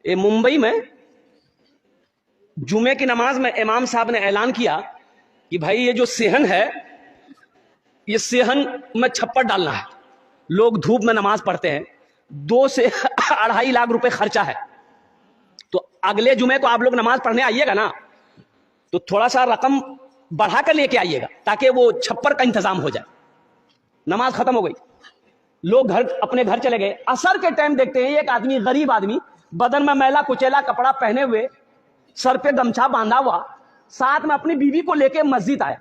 ممبئی میں جمعے کی نماز میں امام صاحب نے اعلان کیا کہ بھائی یہ جو صحن ہے یہ صحن میں چھپر ڈالنا ہے. لوگ دھوپ میں نماز پڑھتے ہیں, 2 سے 2.5 لاکھ روپے خرچہ ہے. تو اگلے جمعے کو آپ لوگ نماز پڑھنے آئیے گا نا, تو تھوڑا سا رقم بڑھا کر لے کے آئیے گا تاکہ وہ چھپر کا انتظام ہو جائے. نماز ختم ہو گئی, لوگ اپنے گھر چلے گئے. عصر کے ٹائم دیکھتے ہیں ایک آدمی, غریب آدمی, بدن میں میلا کچیلا کپڑا پہنے ہوئے, سر پہ گمچھا باندھا ہوا, ساتھ میں اپنی بیوی کو لے کے مسجد آیا.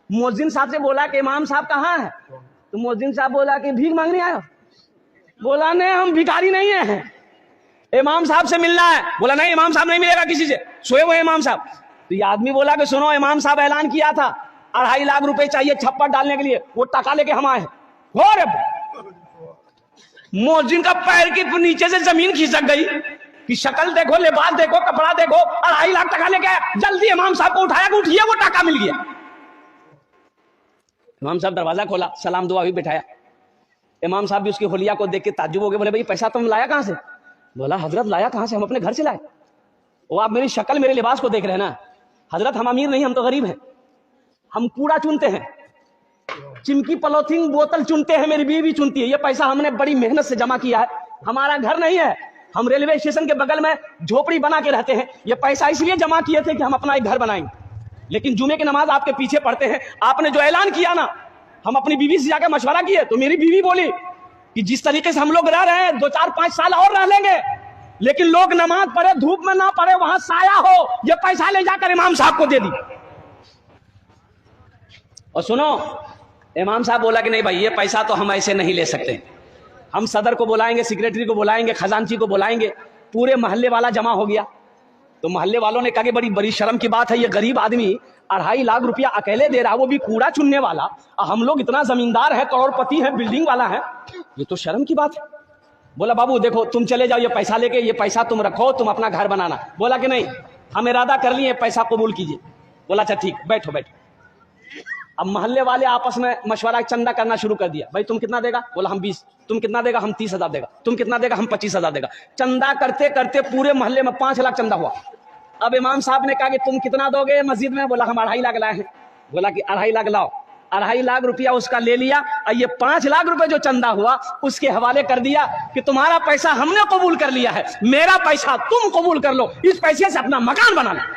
مؤذن صاحب سے بولا کہ امام صاحب کہاں ہے؟ تو مؤذن صاحب بولا کہ بھیک مانگنے آیا. بولا نہیں, ہم بھکاری نہیں ہیں, امام صاحب سے ملنا ہے. بولا نہیں, امام صاحب نہیں ملے گا کسی سے, سوئے ہوئے امام صاحب. تو یہ آدمی بولا کہ سنو, امام صاحب اعلان کیا تھا 2.5 لاکھ روپے چاہیے چھپر ڈالنے کے لیے, وہ ٹکا لے کے ہم آئے ہیں. مؤذن کا پیر کے نیچے سے زمین کھسک گئی کہ شکل دیکھو, لباس دیکھو, کپڑا دیکھو, 2.5 لاکھ ٹکا لے کے آئے. جلدی امام صاحب کو اٹھایا کہ اٹھیے, وہ ٹکا مل گیا. امام صاحب دروازہ کھولا, سلام دعا بھی بٹھایا. امام صاحب بھی اس کی حلیہ کو دیکھ کے تعجب ہو گئے. بولے بھائی پیسہ تم لایا کہاں سے؟ بولا حضرت لایا کہاں سے, ہم اپنے گھر سے لائے. وہ آپ میری شکل میرے لباس کو دیکھ رہے ہیں نا حضرت, ہم امیر نہیں, ہم تو غریب ہیں. ہم کوڑا چنتے ہیں, چمکی پلوتھین بوتل چنتے ہیں, میری بیوی چنتی ہے. یہ پیسہ ہم نے بڑی محنت سے جمع کیا ہے, ہمارا گھر نہیں ہے, ہم ریلوے اسٹیشن کے بغل میں جھوپڑی بنا کے رہتے ہیں. یہ پیسہ اس لیے جمع کیے تھے کہ ہم اپنا ایک گھر بنائیں. لیکن جمعے کی نماز آپ کے پیچھے پڑھتے ہیں. آپ نے جو اعلان کیا نا, ہم اپنی بیوی سے جا کے مشورہ کیے تو میری بیوی بولی کہ جس طریقے سے ہم لوگ رہ رہے ہیں 2 4 5 سال اور رہ لیں گے, لیکن لوگ نماز پڑھے دھوپ میں نہ پڑھے, وہاں سایہ ہو, یہ پیسہ لے جا کر امام صاحب کو دے دی. اور سنو, امام صاحب بولا کہ نہیں بھائی, یہ پیسہ تو ہم ایسے نہیں لے سکتے, ہم صدر کو بلائیں گے, سیکریٹری کو بلائیں گے, خزانچی کو بلائیں گے. پورے محلے والا جمع ہو گیا. تو محلے والوں نے کہا کہ بڑی شرم کی بات ہے, یہ غریب آدمی 2.5 لاکھ روپیہ اکیلے دے رہا, وہ بھی کوڑا چننے والا, ہم لوگ اتنا زمیندار ہیں, کروڑ پتی ہیں, بلڈنگ والا ہے, یہ تو شرم کی بات ہے. بولا بابو دیکھو, تم چلے جاؤ, یہ پیسہ لے کے, یہ پیسہ تم رکھو, تم اپنا گھر بنانا. بولا کہ نہیں, ہم ارادہ کر لیے, پیسہ قبول کیجیے. بولا اچھا ٹھیک, بیٹھو بیٹھو. اب محلے والے آپس میں مشورہ چندہ کرنا شروع کر دیا. بھائی تم کتنا دے گا؟ بولا ہم 20. تم کتنا دے گا؟ ہم 30,000 دے گا. تم کتنا دے گا؟ ہم 25,000 دے گا. چندہ کرتے کرتے پورے محلے میں 5 لاکھ چندہ ہوا. اب امام صاحب نے کہا کہ تم کتنا دو گے مسجد میں؟ بولا ہم 2.5 لاکھ لائے ہیں. بولا کہ 2.5 لاکھ لاؤ. 2.5 لاکھ روپیہ اس کا لے لیا, اور یہ 5 لاکھ روپے جو چندہ ہوا اس کے حوالے کر دیا کہ تمہارا پیسہ ہم نے قبول کر لیا ہے, میرا پیسہ تم قبول کر لو, اس پیسے سے اپنا مکان بنا لو.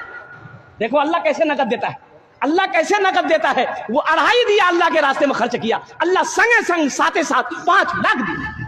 دیکھو اللہ کیسے نقد دیتا ہے, اللہ کیسے نقد دیتا ہے. وہ 2.5 دیا, اللہ کے راستے میں خرچ کیا, اللہ سنگے سنگ ساتھ 5 لاکھ دیا.